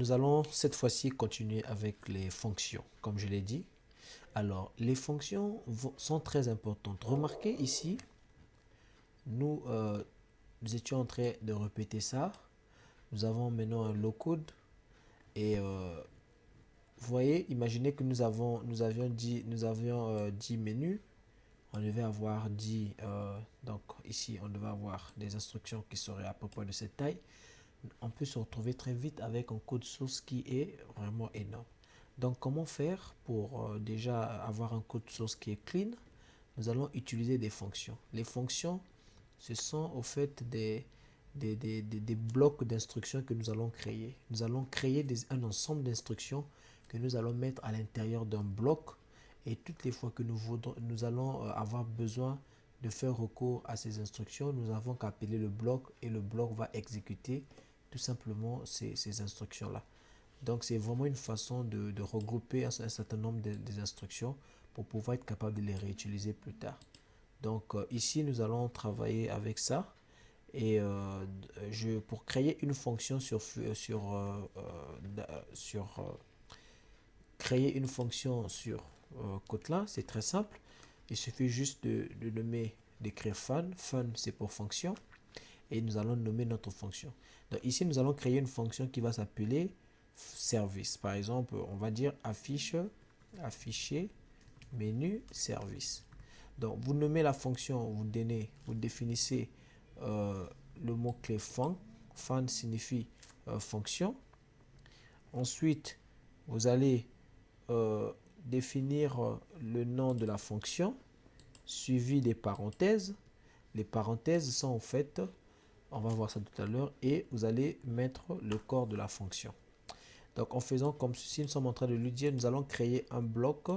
nous allons cette fois-ci continuer avec les fonctions, comme je l'ai dit. Alors, les fonctions sont très importantes. Remarquez ici, nous, nous étions en train de répéter ça. Nous avons maintenant un low-code et vous voyez, imaginez que nous avions 10 menus. On devait avoir 10, donc ici on devait avoir des instructions qui seraient à peu près de cette taille. On peut se retrouver très vite avec un code source qui est vraiment énorme. Donc comment faire pour déjà avoir un code source qui est clean? Nous allons utiliser des fonctions. Les fonctions, ce sont au fait des blocs d'instructions que nous allons créer. Nous allons créer un ensemble d'instructions que nous allons mettre à l'intérieur d'un bloc, et toutes les fois que nous allons avoir besoin de faire recours à ces instructions, nous avons qu'à appeler le bloc et le bloc va exécuter tout simplement ces instructions-là. Donc c'est vraiment une façon de regrouper un certain nombre des instructions pour pouvoir être capable de les réutiliser plus tard. Donc ici nous allons travailler avec ça. Et pour créer une fonction créer une fonction sur Kotlin, c'est très simple. Il suffit juste de nommer, d'écrire fun. Fun, c'est pour fonction. Et nous allons nommer notre fonction. Donc ici, nous allons créer une fonction qui va s'appeler service. Par exemple, on va dire afficher menu service. Donc vous nommez la fonction, vous définissez le mot-clé fun. Fun signifie fonction. Ensuite, vous allez définir le nom de la fonction suivi des parenthèses. Les parenthèses sont en fait, on va voir ça tout à l'heure, et vous allez mettre le corps de la fonction. Donc en faisant comme ceci, nous sommes en train de lui dire, nous allons créer un bloc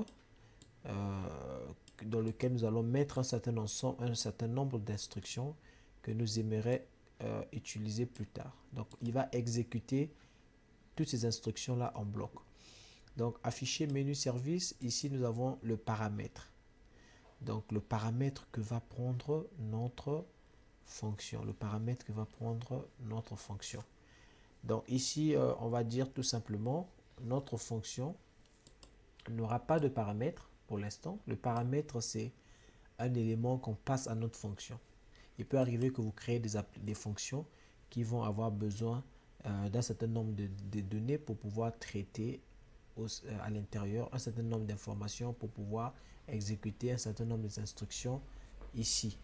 dans lequel nous allons mettre un certain nombre d'instructions que nous aimerions utiliser plus tard. Donc il va exécuter toutes ces instructions là en bloc. Donc afficher menu service, ici nous avons le paramètre. Donc le paramètre que va prendre notre fonction. Le paramètre que va prendre notre fonction. Donc ici on va dire tout simplement notre fonction n'aura pas de paramètre pour l'instant. Le paramètre c'est un élément qu'on passe à notre fonction. Il peut arriver que vous créez des fonctions qui vont avoir besoin d'un certain nombre de données pour pouvoir traiter à l'intérieur un certain nombre d'informations pour pouvoir exécuter un certain nombre d'instructions ici.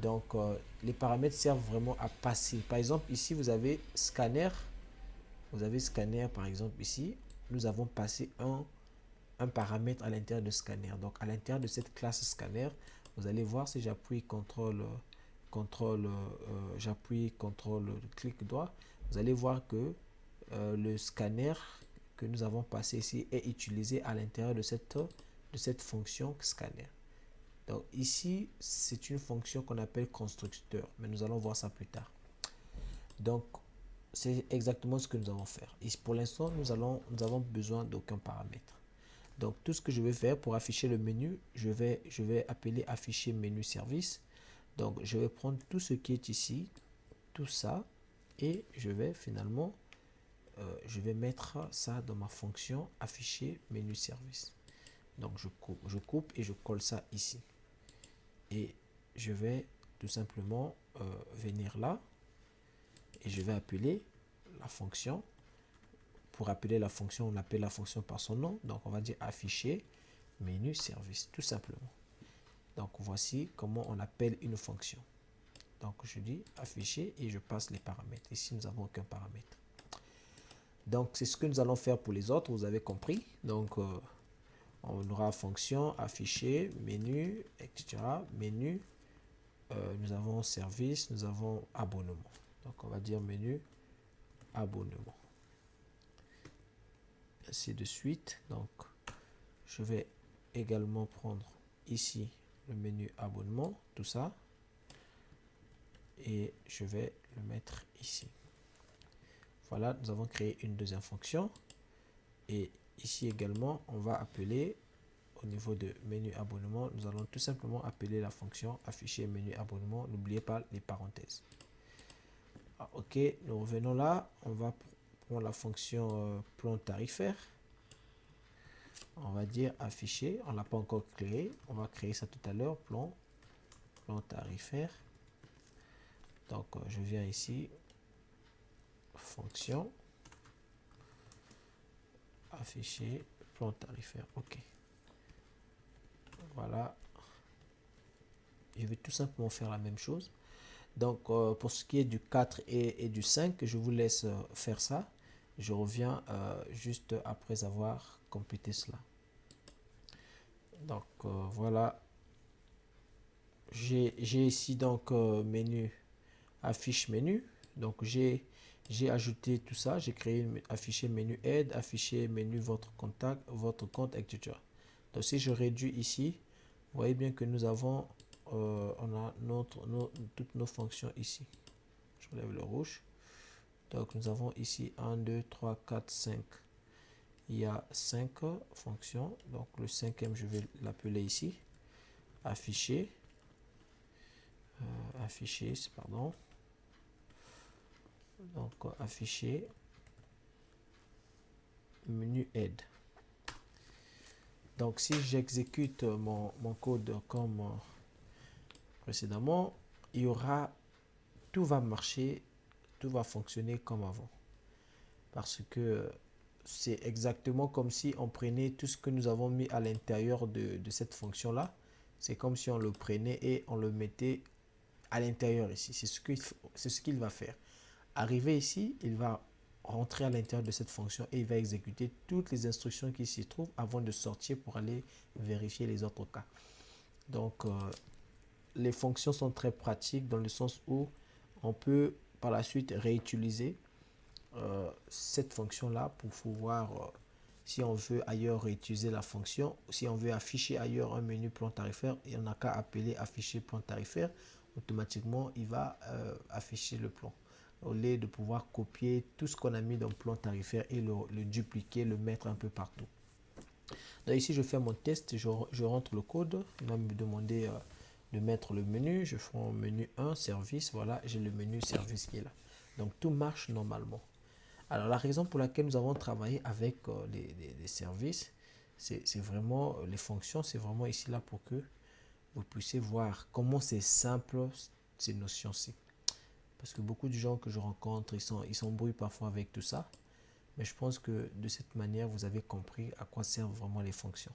Donc les paramètres servent vraiment à passer. Par exemple ici vous avez scanner. Vous avez scanner par exemple ici. Nous avons passé un paramètre à l'intérieur de scanner. Donc à l'intérieur de cette classe scanner, vous allez voir si j'appuie CTRL, clic droit, vous allez voir que le scanner que nous avons passé ici est utilisé à l'intérieur de cette fonction scanner. Donc ici, c'est une fonction qu'on appelle constructeur, mais nous allons voir ça plus tard. Donc, c'est exactement ce que nous allons faire. Et pour l'instant, nous avons besoin d'aucun paramètre. Donc, tout ce que je vais faire pour afficher le menu, je vais appeler afficher menu service. Donc, je vais prendre tout ce qui est ici, tout ça, et je vais finalement, je vais mettre ça dans ma fonction afficher menu service. Donc, je coupe et je colle ça ici. Et je vais tout simplement venir là et je vais appeler la fonction. Pour appeler la fonction, on appelle la fonction par son nom. Donc, on va dire afficher menu service, tout simplement. Donc, voici comment on appelle une fonction. Donc, je dis afficher et je passe les paramètres. Ici, nous n'avons aucun paramètre. Donc, c'est ce que nous allons faire pour les autres, vous avez compris. Donc, on aura fonction, afficher, menu, etc. Menu, nous avons service, nous avons abonnement. Donc, on va dire menu, abonnement. Ainsi de suite. Donc, je vais également prendre ici le menu abonnement, tout ça. Et je vais le mettre ici. Voilà, nous avons créé une deuxième fonction. Et ici également, on va appeler au niveau de menu abonnement, nous allons tout simplement appeler la fonction afficher menu abonnement. N'oubliez pas les parenthèses. Ok, nous revenons là. On va pour la fonction plan tarifaire. On va dire afficher, on l'a pas encore créé, on va créer ça tout à l'heure, plan tarifaire. Donc je viens ici, fonction, afficher, plan tarifaire, ok. Voilà, je vais tout simplement faire la même chose. Donc pour ce qui est du 4 et du 5, je vous laisse faire ça. Je reviens juste après avoir complété cela. Donc voilà, j'ai ici donc menu, affiche menu. Donc j'ai ajouté tout ça, j'ai créé une afficher menu aide, afficher menu votre contact, votre compte, etc. Donc si je réduis ici, vous voyez bien que nous avons on a toutes nos fonctions ici. Je lève le rouge. Donc nous avons ici 1, 2, 3, 4, 5. Il y a 5 fonctions. Donc le cinquième, je vais l'appeler ici. Afficher. Afficher, pardon. Donc afficher. Menu aide. Donc si j'exécute mon code comme précédemment, il y aura, tout va marcher, tout va fonctionner comme avant. Parce que c'est exactement comme si on prenait tout ce que nous avons mis à l'intérieur de cette fonction-là. C'est comme si on le prenait et on le mettait à l'intérieur ici. C'est ce qu'il va faire. Arrivé ici, il va rentrer à l'intérieur de cette fonction et il va exécuter toutes les instructions qui s'y trouvent avant de sortir pour aller vérifier les autres cas. Donc, les fonctions sont très pratiques dans le sens où on peut par la suite réutiliser cette fonction-là pour pouvoir, si on veut ailleurs réutiliser la fonction, si on veut afficher ailleurs un menu plan tarifaire, il n'y en a qu'à appeler afficher plan tarifaire, automatiquement il va afficher le plan. Au lieu de pouvoir copier tout ce qu'on a mis dans le plan tarifaire et le dupliquer, le mettre un peu partout. Donc ici je fais mon test, je rentre le code, il va me demander de mettre le menu, je fais un menu 1, service, voilà, j'ai le menu service qui est là. Donc tout marche normalement. Alors la raison pour laquelle nous avons travaillé avec les services, c'est vraiment les fonctions, c'est vraiment ici là pour que vous puissiez voir comment c'est simple ces notions-ci. Parce que beaucoup de gens que je rencontre, ils s'embrouillent parfois avec tout ça. Mais je pense que de cette manière, vous avez compris à quoi servent vraiment les fonctions.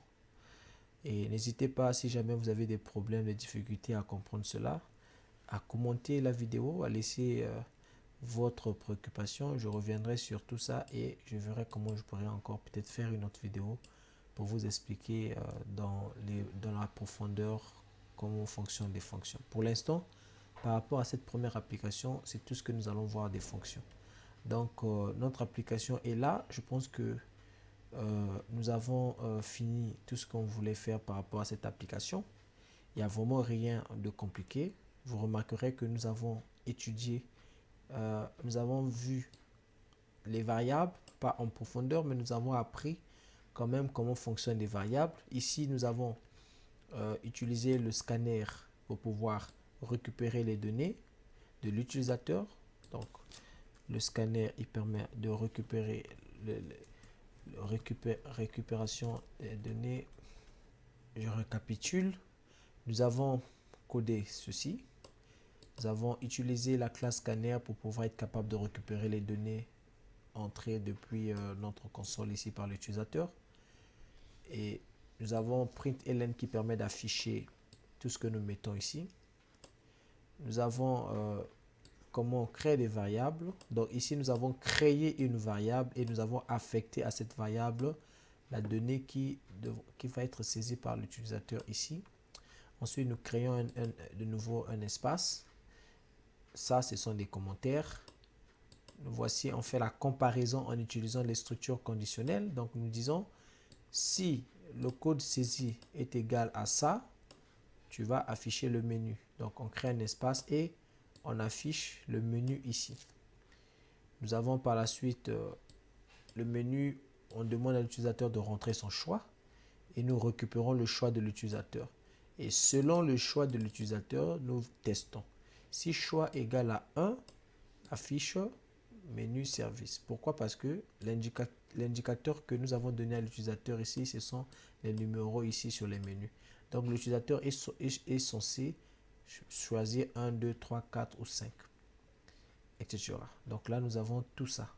Et n'hésitez pas, si jamais vous avez des problèmes, des difficultés à comprendre cela, à commenter la vidéo, à laisser votre préoccupation. Je reviendrai sur tout ça et je verrai comment je pourrais encore peut-être faire une autre vidéo pour vous expliquer dans la profondeur comment fonctionnent les fonctions. Pour l'instant, par rapport à cette première application, c'est tout ce que nous allons voir des fonctions. Donc, notre application est là. Je pense que nous avons fini tout ce qu'on voulait faire par rapport à cette application. Il n'y a vraiment rien de compliqué. Vous remarquerez que nous avons étudié, nous avons vu les variables, pas en profondeur, mais nous avons appris quand même comment fonctionnent les variables. Ici, nous avons utilisé le scanner pour pouvoir récupérer les données de l'utilisateur. Donc, le scanner, il permet de récupérer récupération des données. Je récapitule. Nous avons codé ceci. Nous avons utilisé la classe scanner pour pouvoir être capable de récupérer les données entrées depuis notre console ici par l'utilisateur. Et nous avons println qui permet d'afficher tout ce que nous mettons ici. Nous avons comment créer des variables. Donc ici, nous avons créé une variable et nous avons affecté à cette variable la donnée qui va être saisie par l'utilisateur ici. Ensuite, nous créons de nouveau un espace. Ça, ce sont des commentaires. Voici, on fait la comparaison en utilisant les structures conditionnelles. Donc, nous disons, si le code saisi est égal à ça, tu vas afficher le menu. Donc, on crée un espace et on affiche le menu ici. Nous avons par la suite le menu, on demande à l'utilisateur de rentrer son choix et nous récupérons le choix de l'utilisateur. Et selon le choix de l'utilisateur, nous testons. Si choix égale à 1, affiche menu service. Pourquoi? Parce que l'indicateur que nous avons donné à l'utilisateur ici, ce sont les numéros ici sur les menus. Donc l'utilisateur est censé choisir 1, 2, 3, 4 ou 5, etc. Donc là, nous avons tout ça.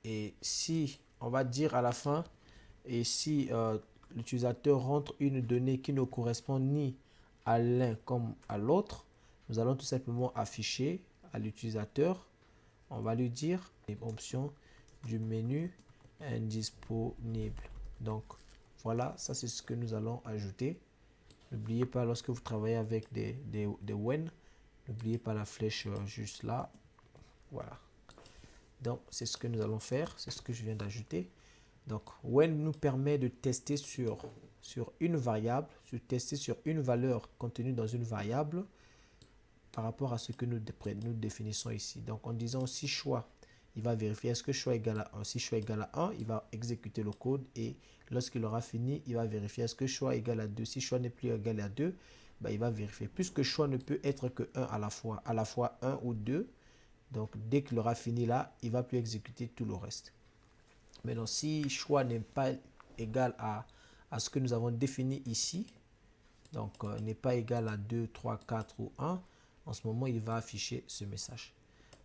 Et si on va dire à la fin, et si l'utilisateur rentre une donnée qui ne correspond ni à l'un comme à l'autre, nous allons tout simplement afficher à l'utilisateur, on va lui dire les options du menu indisponible. Donc voilà, ça c'est ce que nous allons ajouter. N'oubliez pas, lorsque vous travaillez avec des when, n'oubliez pas la flèche juste là. Voilà. Donc c'est ce que nous allons faire, c'est ce que je viens d'ajouter. Donc when nous permet de tester sur une variable, tester sur une valeur contenue dans une variable par rapport à ce que nous définissons ici. Donc en disant si choix, il va vérifier est-ce que choix égale à 1. Si choix égale à 1, il va exécuter le code et lorsqu'il aura fini, il va vérifier est-ce que choix égale à 2. Si choix n'est plus égal à 2, ben, il va vérifier. Puisque choix ne peut être que 1 à la fois 1 ou 2. Donc dès qu'il aura fini là, il ne va plus exécuter tout le reste. Maintenant, si choix n'est pas égal à ce que nous avons défini ici, donc n'est pas égal à 2, 3, 4 ou 1, en ce moment, il va afficher ce message.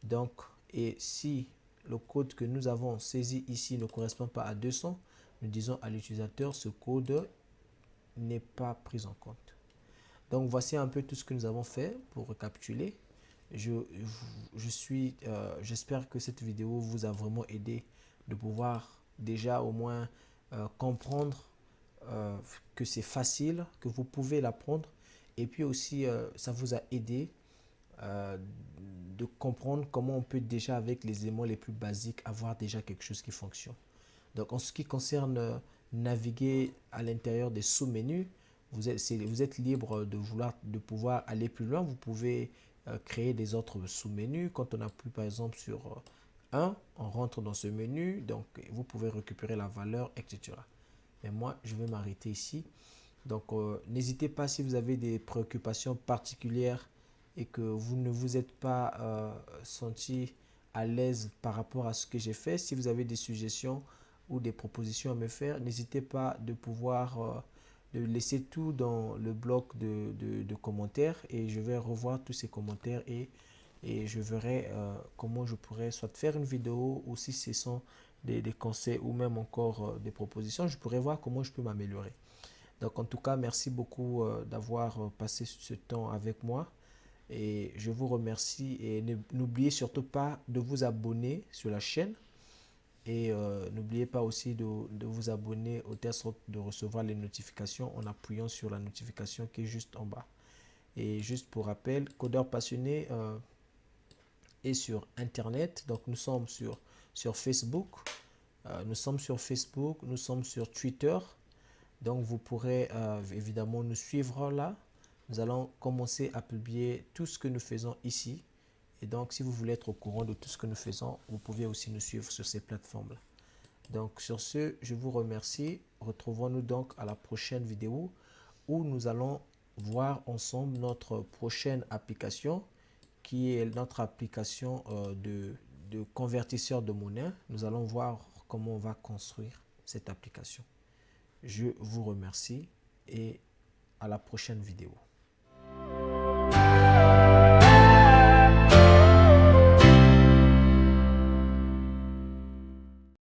Donc, et si le code que nous avons saisi ici ne correspond pas à 200, nous disons à l'utilisateur, ce code n'est pas pris en compte. Donc, voici un peu tout ce que nous avons fait pour récapituler. J'espère que cette vidéo vous a vraiment aidé de pouvoir déjà au moins comprendre que c'est facile, que vous pouvez l'apprendre. Et puis aussi, ça vous a aidé de comprendre comment on peut déjà avec les éléments les plus basiques avoir déjà quelque chose qui fonctionne. Donc en ce qui concerne naviguer à l'intérieur des sous-menus, vous êtes libre de pouvoir aller plus loin. Vous pouvez créer des autres sous-menus. Quand on appuie par exemple sur 1, on rentre dans ce menu, donc vous pouvez récupérer la valeur, etc. Mais moi, je vais m'arrêter ici. Donc, n'hésitez pas si vous avez des préoccupations particulières et que vous ne vous êtes pas senti à l'aise par rapport à ce que j'ai fait. Si vous avez des suggestions ou des propositions à me faire, n'hésitez pas de pouvoir de laisser tout dans le bloc de commentaires et je vais revoir tous ces commentaires et je verrai comment je pourrais soit faire une vidéo ou si ce sont des conseils ou même encore des propositions, je pourrais voir comment je peux m'améliorer. Donc en tout cas, merci beaucoup d'avoir passé ce temps avec moi et je vous remercie et n'oubliez surtout pas de vous abonner sur la chaîne et n'oubliez pas aussi de vous abonner au test de recevoir les notifications en appuyant sur la notification qui est juste en bas. Et juste pour rappel, Codeur Passionné est sur Internet, donc nous sommes sur Facebook, nous sommes sur Twitter. Donc vous pourrez évidemment nous suivre là. Nous allons commencer à publier tout ce que nous faisons ici. Et donc si vous voulez être au courant de tout ce que nous faisons, vous pouvez aussi nous suivre sur ces plateformes là. Donc sur ce, je vous remercie. Retrouvons-nous donc à la prochaine vidéo où nous allons voir ensemble notre prochaine application qui est notre application de convertisseur de monnaie. Nous allons voir comment on va construire cette application. Je vous remercie et à la prochaine vidéo.